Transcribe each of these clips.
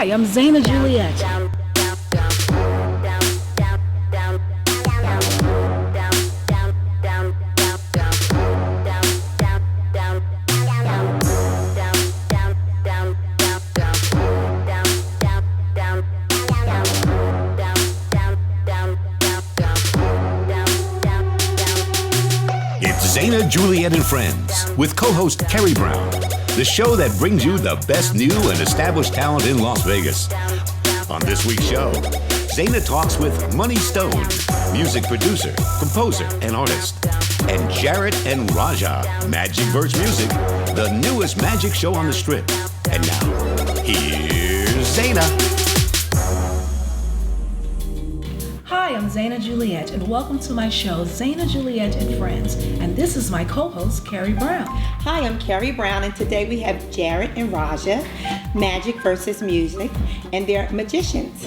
Hi, I'm Zaina Juliet. It's Zaina, Juliet, and Friends with co-host Kerry Brown, the show that brings you the best new and established talent in Las Vegas. On this week's show, Zaina talks with Money Stone, music producer, composer, and artist, and Jarrett and Raja, Magic Verse Music, the newest magic show on the Strip. And now, here's Zaina. Hi, I'm Zaina Juliet, and welcome to my show, Zaina Juliet and Friends. And this is my co-host, Kerry Brown. Hi, I'm Kerry Brown, and today we have Jarrett and Raja, Magic versus Music, and they're magicians.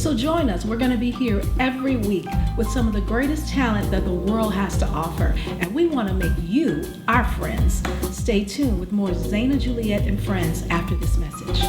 So join us. We're going to be here every week with some of the greatest talent that the world has to offer. And we want to make you our friends. Stay tuned with more Zaina Juliet and Friends after this message.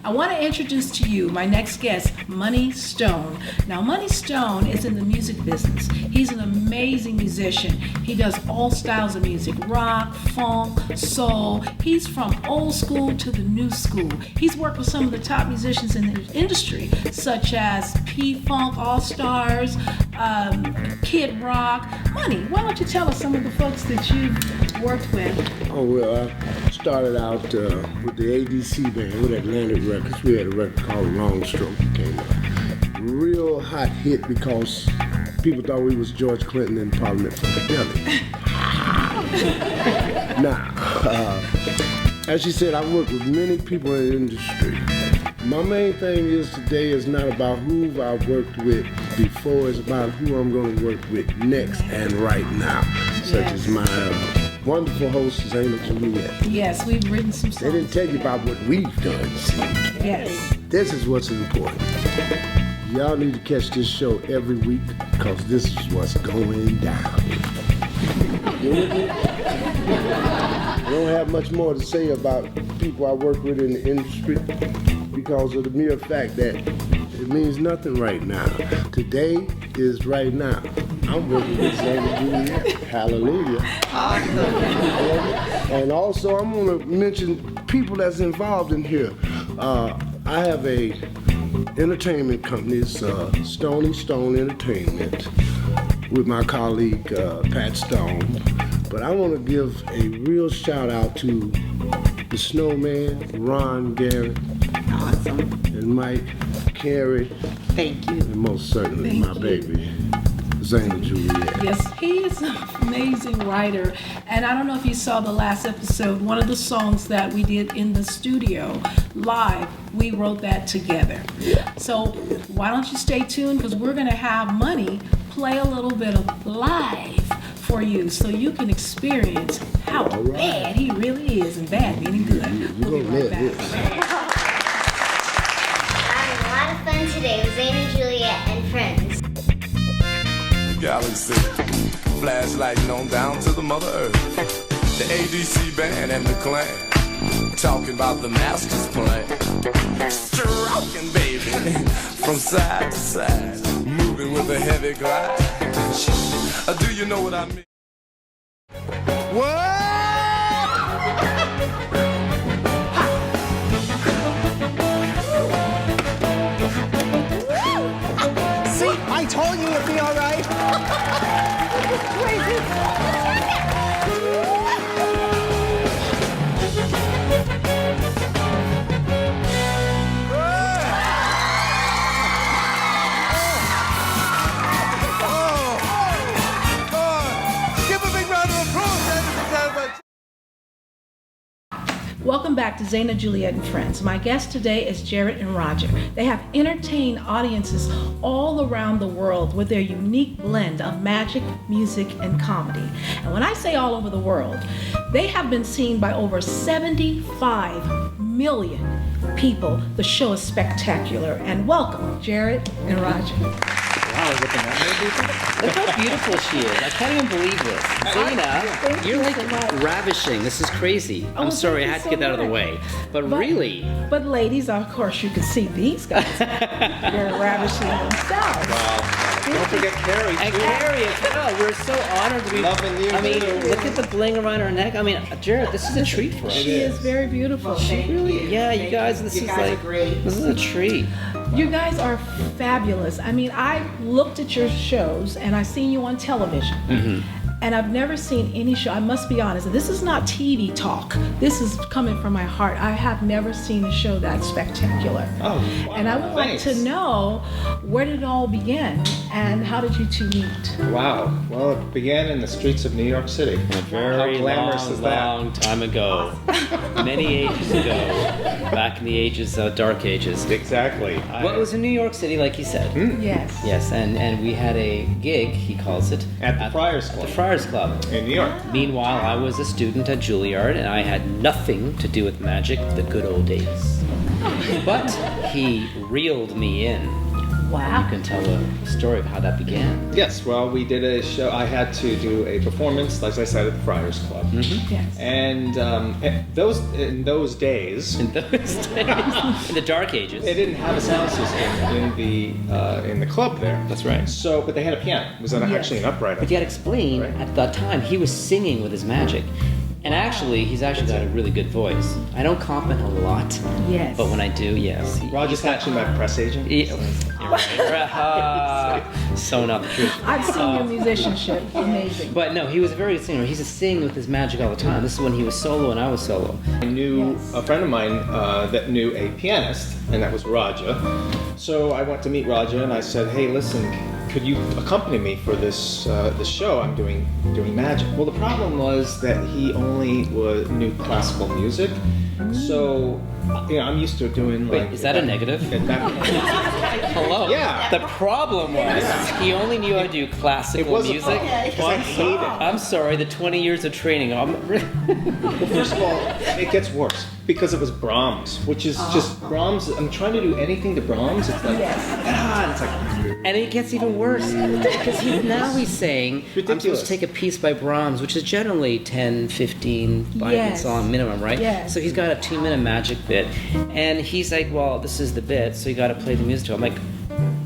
I want to introduce to you my next guest, Money Stone. Now, Money Stone is in the music business. He's an amazing musician. He does all styles of music, rock, funk, soul. He's from old school to the new school. He's worked with some of the top musicians in the industry, such as P-Funk All-Stars, Kid Rock. Money, why don't you tell us some of the folks that you've worked with? Oh, well, I started out with the ADC band with Atlantic Records. We had a record called Long Stroke. It came a real hot hit because people thought we was George Clinton and Parliament Funkadelic. Now, as she said, I work with many people in the industry. My main thing is today is not about who I worked with before, it's about who I'm going to work with next and right now, such as my wonderful host, Zaina Juliet. Yes, we've written some songs. They didn't tell you about what we've done, see. Yes. This is what's important. Y'all need to catch this show every week because this is what's going down. You with me? I don't have much more to say about people I work with in the industry because of the mere fact that it means nothing right now. Today is right now. I'm working with Zaina Juliet. Hallelujah. Awesome. And also, I'm going to mention people that's involved in here. I have a entertainment company. It's Stony Stone Entertainment with my colleague Pat Stone. But I want to give a real shout out to the Snowman, Ron Garrett, Awesome. and Mike, Kerry, Thank you. and most certainly Thank my you. baby, Zaina Juliet. Yes, he is an amazing writer. And I don't know if you saw the last episode, one of the songs that we did in the studio live, we wrote that together. So why don't you stay tuned, because we're going to have Money play a little bit of live for you so you can experience how bad he really is, and bad meaning good. We'll be right back. Having a lot of fun today with Zaina Juliet and Friends. Galaxy, flashlighting on down to the Mother Earth. The ADC band and the clan, talking about the master's plan. Stroking, baby, from side to side, moving with a heavy glide. Do you know what I mean? What? See, I told you it'd be all right. Welcome back to Zana, Juliet, and Friends. My guest today is Jarrett and Roger. They have entertained audiences all around the world with their unique blend of magic, music, and comedy. And when I say all over the world, they have been seen by over 75 million people. The show is spectacular. And welcome, Jarrett and Roger. Wow, look at that. Look how beautiful she is. I can't even believe this. Zana, you're like ravishing. This is crazy. I'm sorry, I had to get that out of the way. But really. But ladies, of course, you can see these guys. They're ravishing themselves. Wow. Don't forget Carrie, And too. Carrie as well. We're so honored to be. Loving you, I mean, too. look at the bling around her neck. I mean, Jared, this is a treat for us. She is very beautiful. She really Yeah, you guys, this is like, this is a treat. You guys are fabulous. I mean, I looked at your shows and I've seen you on television. And I've never seen any show, I must be honest, this is not TV talk. This is coming from my heart. I have never seen a show that spectacular. Oh, wow, and I would like to know, where did it all begin and how did you two meet? Wow. Well, it began in the streets of New York City. A very How glamorous long, is that? long time ago. Many ages ago. Back in the ages, dark ages. Exactly. Well, it was in New York City, like you said. Yes. Yes, and we had a gig, he calls it. At the Friars Club. The Friars Club. In New York. Meanwhile, I was a student at Juilliard, and I had nothing to do with magic, the good old days. But he reeled me in. You Wow. can tell a story of how that began. Yes, well, we did a show. I had to do a performance, like I said, at the Friars Club. Yes. And in those days, In those days, in the dark ages. they didn't have a sound system in the club there. That's right. So, but they had a piano. It was actually an upright. But you gotta explain, Right. at that time, he was singing with his magic. And actually, he's actually got a really good voice. I don't compliment him a lot, Yes. but when I do, yes. Roger's actually my press agent. So not the truth. I've seen your musicianship. Amazing. But no, he was a very good singer. He's a sing with his magic all the time. This is when he was solo and I was solo. I knew Yes. a friend of mine that knew a pianist, and that was Roger. So I went to meet Roger, and I said, "Hey, listen, could you accompany me for this show? I'm doing magic." Well, the problem was that he only knew classical music, so I'm used to doing like. Wait, is that a negative? Hello. Yeah. The problem was he only knew how to do It classical was music. a problem because I hate it. I'm sorry, the 20 years of training. Well, first of all, it gets worse because it was Brahms, which is just Brahms. I'm trying to do anything to Brahms. It's like, and it's like. And it gets even worse because now he's saying I'm supposed Ridiculous. to take a piece by Brahms, which is generally 10, 15, 5 Yes. minutes long minimum, right? Yes. So he's got a 2-minute magic bit, and he's like, "Well, this is the bit, so you got to play the music to it." I'm like,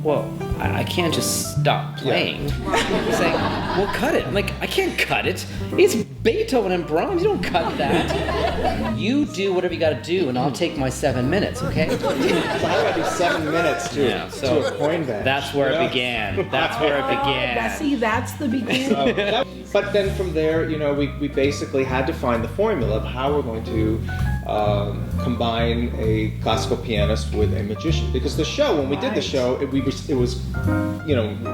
"Well, I can't just stop playing." He's like, "Well, cut it." I'm like, "I can't cut it. It's Beethoven and Brahms. You don't cut that. You do whatever you got to do, and I'll take my 7 minutes, okay?" So I gotta do 7 minutes to so a coin badge. that's where it began. That's where it began. See, that's the beginning. But then from there, we basically had to find the formula of how we're going to combine a classical pianist with a magician. Because the show, when we did the show, it was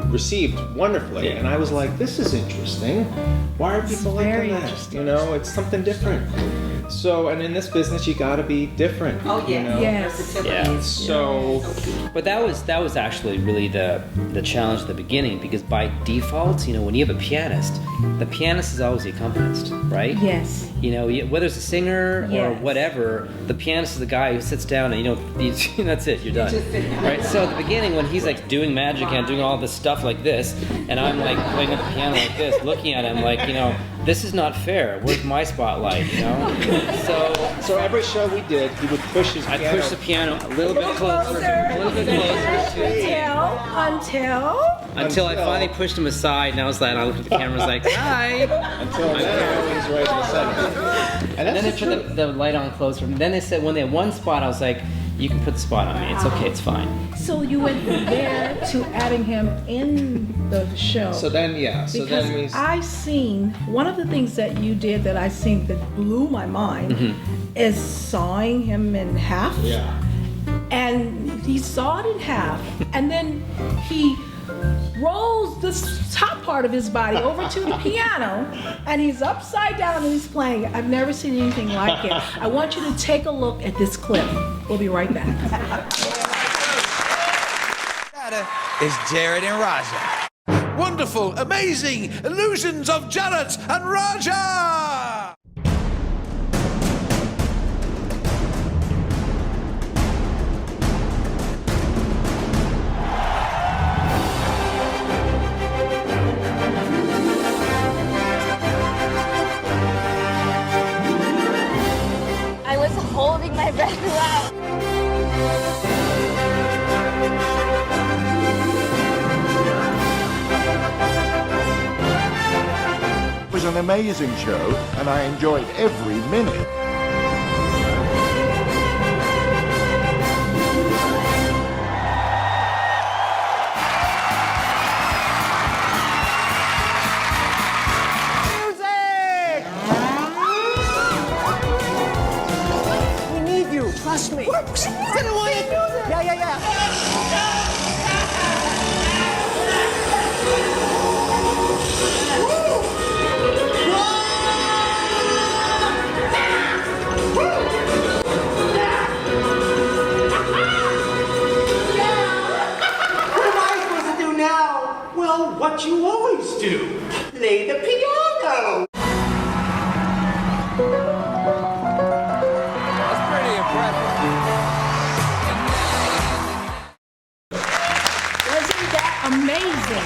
received wonderfully, Yeah. and I was like, this is interesting. Why are people very liking that? interesting. It's something different. So, and in this business, you got to be different. Oh, yeah. Yes. Yeah. So, But that was actually really the challenge at the beginning, because by default, when you have a pianist, the pianist is always the accompanist, right? Yes. Whether it's a singer or Yes. whatever, the pianist is the guy who sits down and that's it, you're done, right? So at the beginning, when he's like doing magic and doing all this stuff like this, and I'm like playing at the piano like this, looking at him like, this is not fair. Where's my spotlight? so every show we did, he would push his I piano. pushed the piano a little bit closer until I finally pushed him aside, and I was like, and I looked at the camera, and was like, "Hi." Until then, he's right in the center. And And then they that's put the light on closer. And then they said when they had one spot, I was like, "You can put the spot on me. It's okay. It's fine." So you went from there to adding him in the show. So then Because I seen one of the things that you did that I seen that blew my mind is sawing him in half. Yeah. And he sawed in half, and then he rolls this top part of his body over to the piano, and he's upside down and he's playing. I've never seen anything like it. I want you to take a look at this clip. We'll be right back. Is Jared and Raja. Wonderful, amazing illusions of Jared and Raja! I was holding my breath throughout. It was an amazing show, and I enjoyed every minute. We need you. Trust me. Yeah. What am I supposed to do now? Well, what you always do. Play the piano. That's pretty impressive. Wasn't that amazing?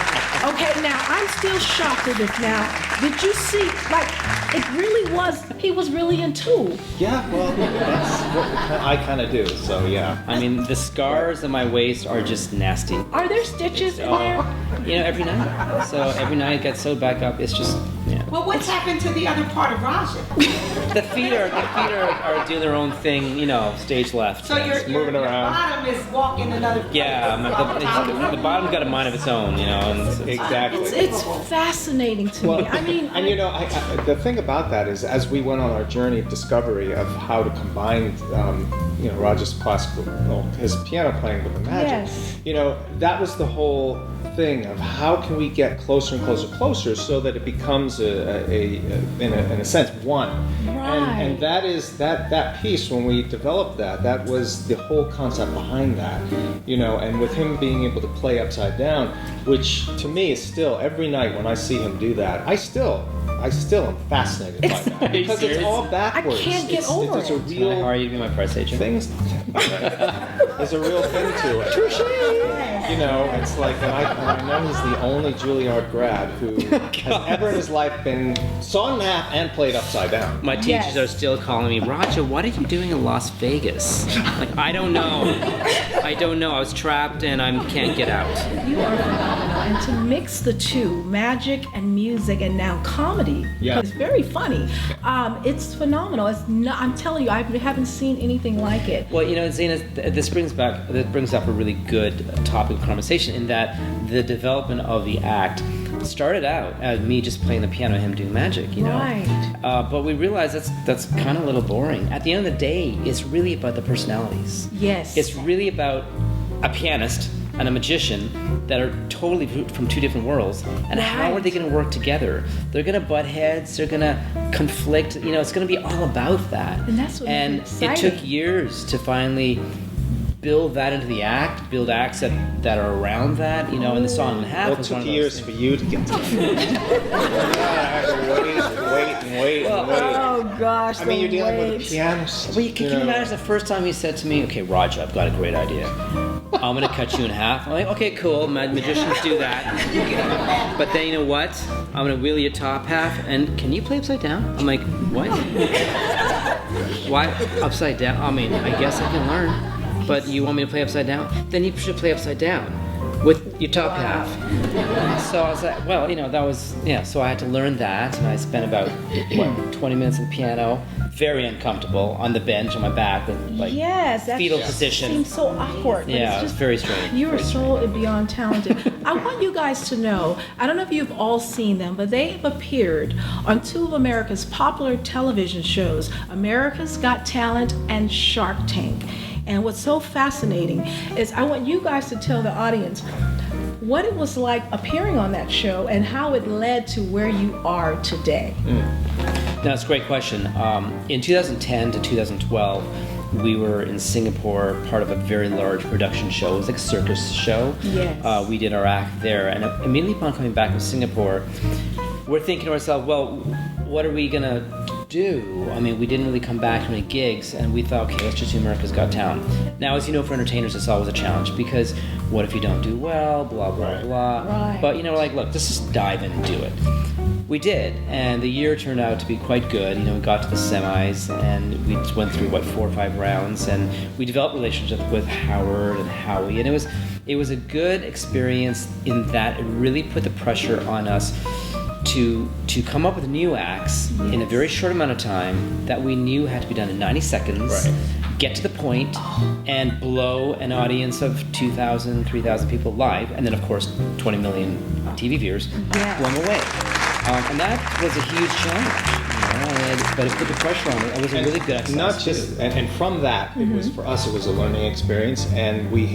Okay, now I'm still shocked at this now. Did you see, like, it really was, he was really in tune. Yeah, well, that's what I kind of do, so yeah. I mean, the scars on my waist are just nasty. Are there stitches in there? You know, every night. So every night it gets sewed back up. It's just, yeah. Well, what's happened to the other part of Raja? The feet are doing their own thing, you know, stage left. So your moving around. bottom is walking another. Yeah, the bottom's got a mind of its own, you know. And Exactly. It's fascinating to me. I mean, and you know, the thing about that is, as we went on our journey of discovery of how to combine, you know, Raja's classical, well, his piano playing with the magic, Yes. you know, that was the whole thing of how can we get closer and closer so that it becomes in a sense one. Right. And that is that piece, when we developed that was the whole concept behind that, you know. And with him being able to play upside down, which to me is still, every night when I see him do that, I still am fascinated by that, because it's all backwards. I can't get over It's a it. real how are you to be my press agent? things. There's a real thing to it. You know, it's like, and I know he's the only Juilliard grad who has ever in his life been saw in half and played upside down. My teachers are still calling me, Raja, what are you doing in Las Vegas? Like, I don't know. I was trapped and I can't get out. you are phenomenal. And to mix the two, magic and music and now comedy, Yeah. it's very funny. It's phenomenal. It's not, I'm telling you, I haven't seen anything like it. Well, you know, Zena, this brings up a really good topic of conversation, in that the development of the act started out as me just playing the piano and him doing magic, you know. Right. But we realized that's kind of a little boring. At the end of the day, it's really about the personalities. Yes. It's really about a pianist and a magician that are totally from two different worlds, and how are they going to work together? They're going to butt heads, they're going to conflict, you know, it's going to be all about that. And that's what and makes it it exciting. took years to finally build that into the act, build acts that are around that, you know. And the Song and a Half Well, it was took one of those years things. for you to get to wait. Oh gosh. I mean, you're dealing with a wait. pianist. Well, can you imagine the first time he said to me, okay, Raja, I've got a great idea. I'm going to cut you in half. I'm like, okay, cool. Magicians do that. But then, you know what? I'm going to wheel your top half, and can you play upside down? I'm like, what? Why upside down? I mean, I guess I can learn. But you want me to play upside down? Then you should play upside down with your top half. So I was like, well, you know, that was, yeah, so I had to learn that, and I spent about, 20 minutes on the piano, very uncomfortable, on the bench on my back with, like, Yes, that fetal position. seems so awkward. but Yeah, it's it's very strange. You are so beyond talented. I want you guys to know, I don't know if you've all seen them, but they've appeared on two of America's popular television shows, America's Got Talent and Shark Tank. And what's so fascinating is I want you guys to tell the audience, what it was like appearing on that show and how it led to where you are today. No, it's a great question. In 2010 to 2012, we were in Singapore, part of a very large production show. It was like a circus show. Yes. We did our act there, and immediately upon coming back from Singapore, we're thinking to ourselves, well, what are we gonna do? I mean, we didn't really come back to any gigs, and we thought, okay, let's just do America's Got Talent. Now, as you know, for entertainers, it's always a challenge, because what if you don't do well, blah, blah, blah. Right. But, we're like, look, let's just dive in and do it. We did, and the year turned out to be quite good. We got to the semis, and we went through, 4 or 5 rounds, and we developed relationships with Howard and Howie, and it was a good experience in that it really put the pressure on us to come up with new acts in a very short amount of time that we knew had to be done in 90 seconds, get to the point, and blow an audience of 2,000, 3,000 people live, and then, of course, 20 million TV viewers blown away. And that was a huge challenge, but it put the pressure on it. It was a really good exercise. Not just, and from that, it was for us. It was a learning experience, and we've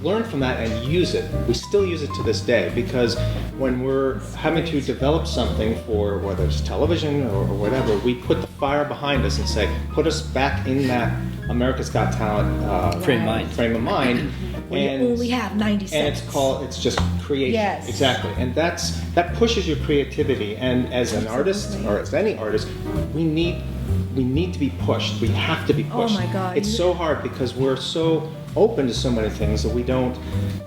learned from that and use it. We still use it to this day, because when we're having to develop something for whether it's television or whatever, we put the fire behind us and say, put us back in that America's Got Talent frame of mind. And you only have 90 seconds. And it's just creation. Yes. Exactly. And that pushes your creativity. And as an artist, or as any artist, we need to be pushed. We have to be pushed. Oh my God. It's so hard because we're so open to so many things that we don't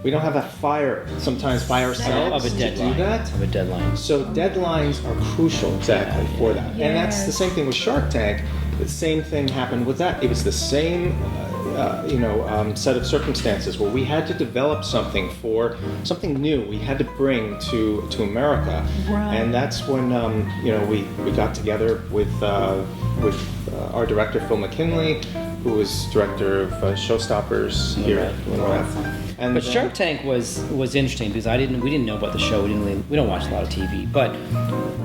have that fire sometimes by ourselves of a deadline. to do that. Of a deadline. So deadlines are crucial for that. And that's the same thing with Shark Tank. The same thing happened with that. It was the same set of circumstances where we had to develop something new. We had to bring to America, and that's when we got together with our director Phil McKinley, who was director of Showstoppers here. But Shark Tank was interesting because we didn't know about the show. We don't watch a lot of TV, but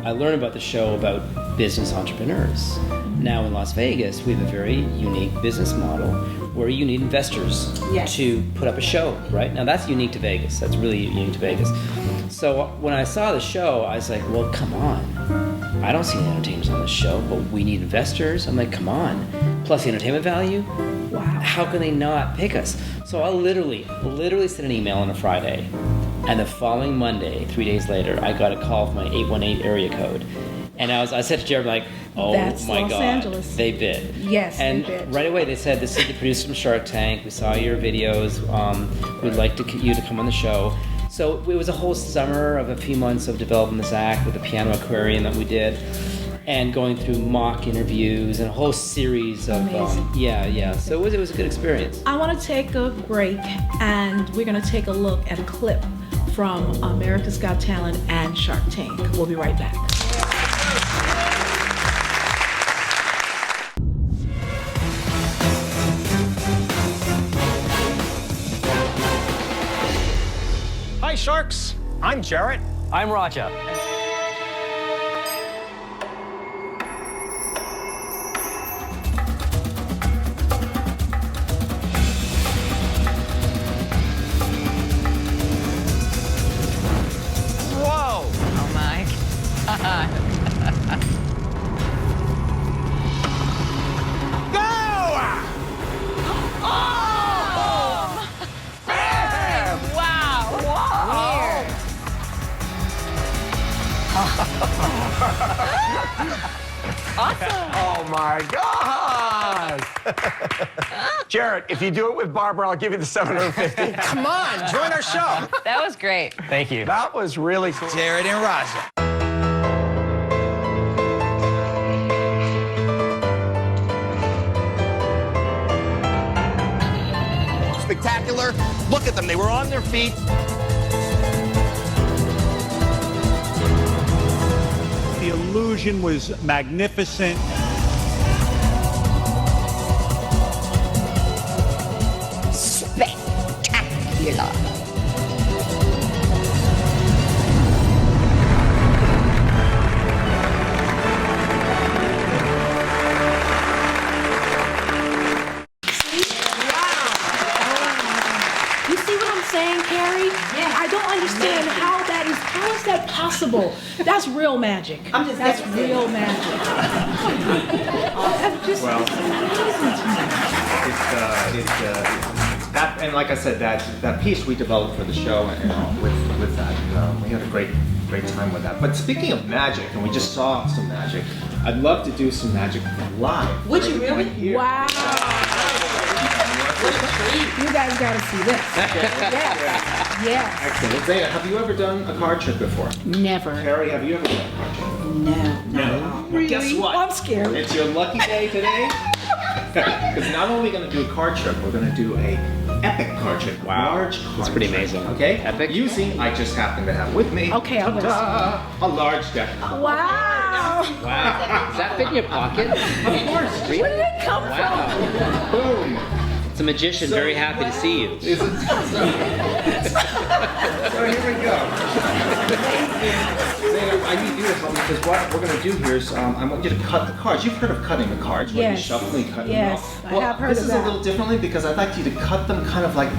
I learned about the show about business entrepreneurs. Now in Las Vegas, we have a very unique business model where you need investors to put up a show, right? Now that's unique to Vegas. That's really unique to Vegas. So when I saw the show, I was like, well, come on. I don't see any entertainers on this show, but we need investors. I'm like, come on. Plus the entertainment value? Wow. How can they not pick us? So I literally sent an email on a Friday, and the following Monday, 3 days later, I got a call from my 818 area code. And I said to Jared, like, oh That's my Los God, Angeles. They bid. Yes, and they bid. right away they said, this is the producer from Shark Tank. We saw your videos. We'd like you to come on the show. So it was a whole summer of a few months of developing this act with the piano aquarium that we did, and going through mock interviews and a whole series of So it was a good experience. I want to take a break, and we're going to take a look at a clip from America's Got Talent and Shark Tank. We'll be right back. Hi, Sharks. I'm Jarrett. I'm Raja. Whoa! Oh my God. Awesome. Oh my God. Jarrett, if you do it with Barbara, I'll give you the $750. Come on, join our show. That was great. Thank you. That was really cool. Jared and Raja. Spectacular. Look at them. They were on their feet. The illusion was magnificent. Spectacular. You see what I'm saying, Carrie? impossible. That's real magic. That's real magic. That's just Well, amazing to me. That, and like I said, that piece we developed for the show, and with that, we had a great time with that. But speaking of magic, and we just saw some magic, I'd love to do some magic live. Would you really? Wow. You guys got to see this. Yes. Excellent. Zana, have you ever done a card trick before? Never. Carrie, have you ever done a card trick? No. Really? Guess what? I'm scared. It's your lucky day today. Because not only are we going to do a card trick, we're going to do a epic card trick. Wow. Large card That's pretty trick, amazing. Okay? Epic. Using, I just happen to have with me, Okay, I'm ta-da, a large deck. Wow. Wow. Does that fit in your pocket? Of course. Where did it come Wow. Boom. It's a magician, very happy to see you. Is it? So here we go. Zana, I need you to help me because what we're going to do here is I want you to cut the cards. You've heard of cutting the cards, where you Yes. shuffle and cut Yes, them I out. Well, have heard this of is that. a little differently because I'd like you to cut them kind of like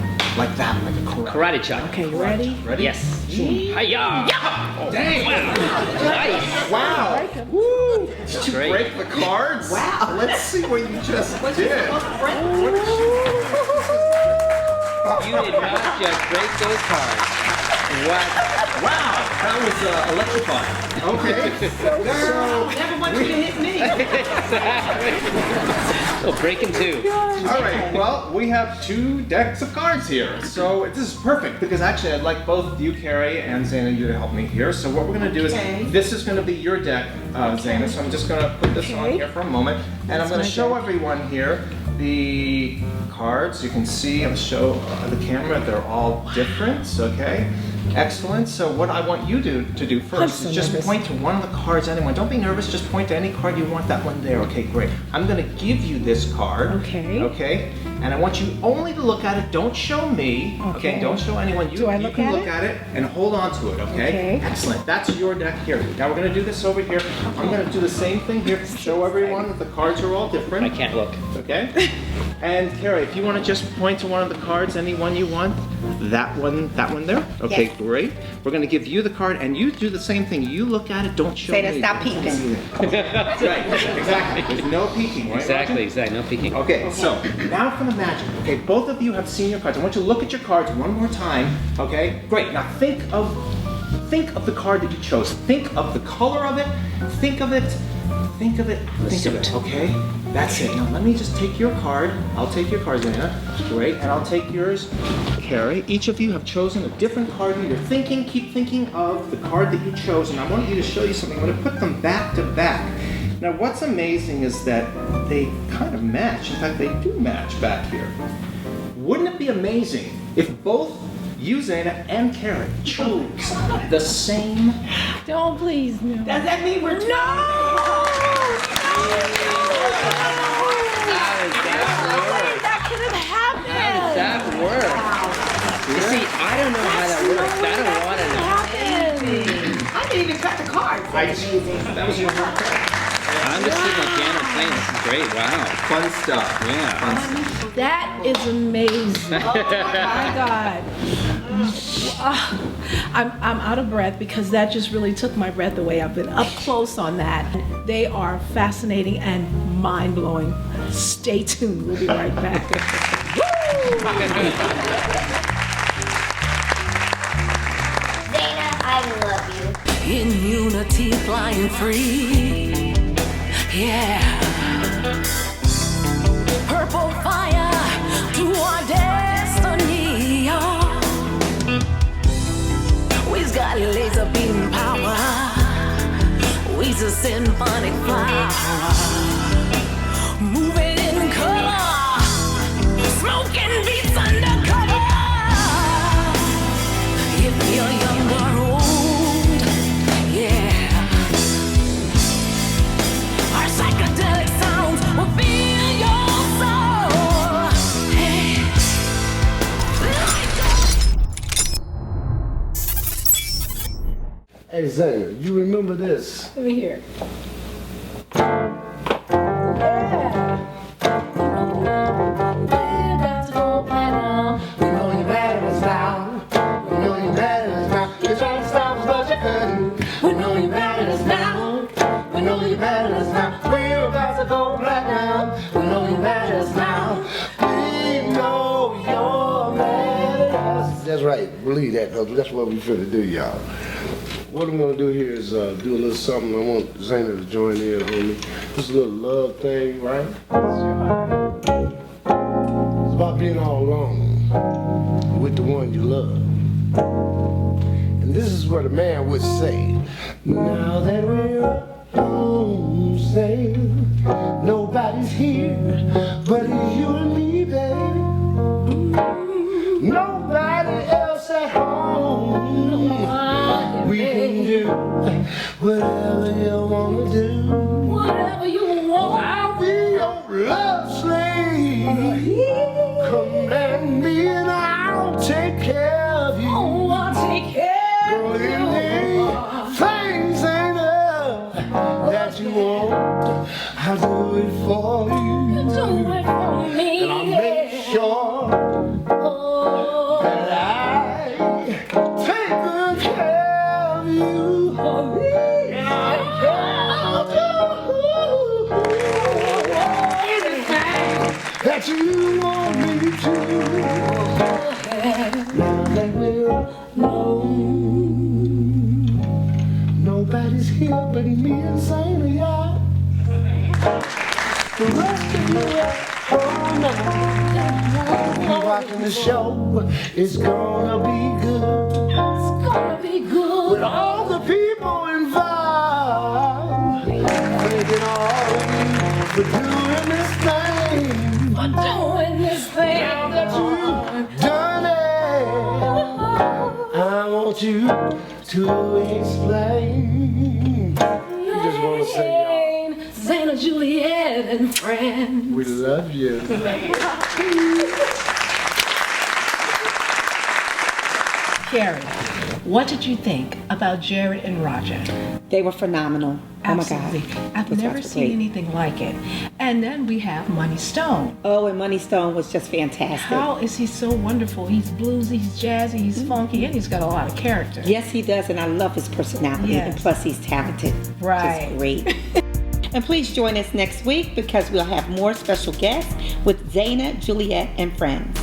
that, like a Karate chop. Okay, you ready? Ready? Yes. Hiya! Oh, Dang! nice. Wow! Woo! Did you Great. break the cards? Wow! Let's see what you just did. You did not just break those cards. What? Wow! That was electrifying. Okay. Never want you to hit me. Oh, breaking two. All right. Well, we have 2 decks of cards here, so this is perfect because actually I'd like both you, Carrie, and Zana, you to help me here. So what we're going to do is this is going to be your deck, Zana. So I'm just going to put this on here for a moment, and I'm going to show everyone here the cards. You can see I'll show the camera. They're all different. Okay. Excellent. So what I want you to do first is just point to one of the cards, anyone. Don't be nervous. Just point to any card you want. That one there. Okay, great. I'm going to give you this card. Okay. Okay. And I want you only to look at it. Don't show me. Okay. Don't show anyone. You can look at it and hold on to it. Okay. Excellent. That's your deck here. Now we're going to do this over here. I'm going to do the same thing here. Show everyone that the cards are all different. I can't look. Okay. And Carrie, if you want to just point to one of the cards, any one you want, that one there. Okay, Yes. great. We're going to give you the card, and you do the same thing. You look at it. Don't show Say me. to stop peeking. Right. Exactly. There's no peeking, right? Exactly. No peeking. Okay, so now for the magic. Okay, both of you have seen your cards. I want you to look at your cards one more time. Okay, great. Now think of the card that you chose. Think of the color of it. Think of it. Okay, that's it. Now let me just take your card. I'll take your card, Zana. Great, and I'll take yours, Carrie. Each of you have chosen a different card. You're thinking. Keep thinking of the card that you chose, and I want you to show you something. I'm going to put them back to back. Now, what's amazing is that they kind of match. In fact, they do match back here. Wouldn't it be amazing if both you, Zana, and Carrie chose the same? Don't please. No. Does that mean we're That could have happened. How does that work? You see, I don't know how that works. I don't want to know. I didn't even cut the cards. That was your hard card. I'm just sitting on piano playing. This is great. Wow. Fun stuff. Yeah. Fun stuff. That is amazing. Oh my God. I'm out of breath because that just really took my breath away. I've been up close on that. They are fascinating and mind-blowing. Stay tuned. We'll be right back. Zana, I love you. In unity, flying free. Yeah. Purple fire to our destiny. We've got laser beam power. We's a symphonic flower. Moving in color. Smoking beats undercover. If you're young or old, yeah. Our psychedelic sounds will fill your soul. Hey. Hey, Zana, you remember this? Let me hear. We know your battery's down. We know your battery's down. You tried to stop us, but you couldn't. believe that, because that's what we finna do, y'all. What I'm gonna do here is do a little something. I want Zayna to join in on me. This little love thing, right? It's about being all alone with the one you love. And this is what a man would say. Now that we're alone, say, nobody's here but it's you and me, baby. Nobody else at home. We can do whatever you wanna do. Whatever you want. I'll be your love slave. Command me and I'll take care of you. Oh, I'll take care of you. Things ain't up that you want. I'll do it for you. You do it for me. And I'll make sure that I take good care of you. For me. And I'll do anything that you want me to. Now that we're alone, nobody's here but me and Zayna, y'all. The rest of you at home now. You're watching the show, it's gonna be good. It's gonna be good. With all the people involved, thanking all of you for doing this thing. For doing this thing. Now that you've done it, I want you to explain. You just want to say, Zayna, Juliet, and friends. we love you. Carrie, what did you think about Jared and Raja? They were phenomenal. Absolutely. Oh my God. I've Those never guys were seen great. anything like it. And then we have Money Stone. Oh, and Money Stone was just fantastic. How is he so wonderful? He's bluesy, he's jazzy, he's funky, and he's got a lot of character. Yes, he does, and I love his personality. Yes. And plus, he's talented. Right. Just great. And please join us next week because we'll have more special guests with Zayna, Juliet, and friends.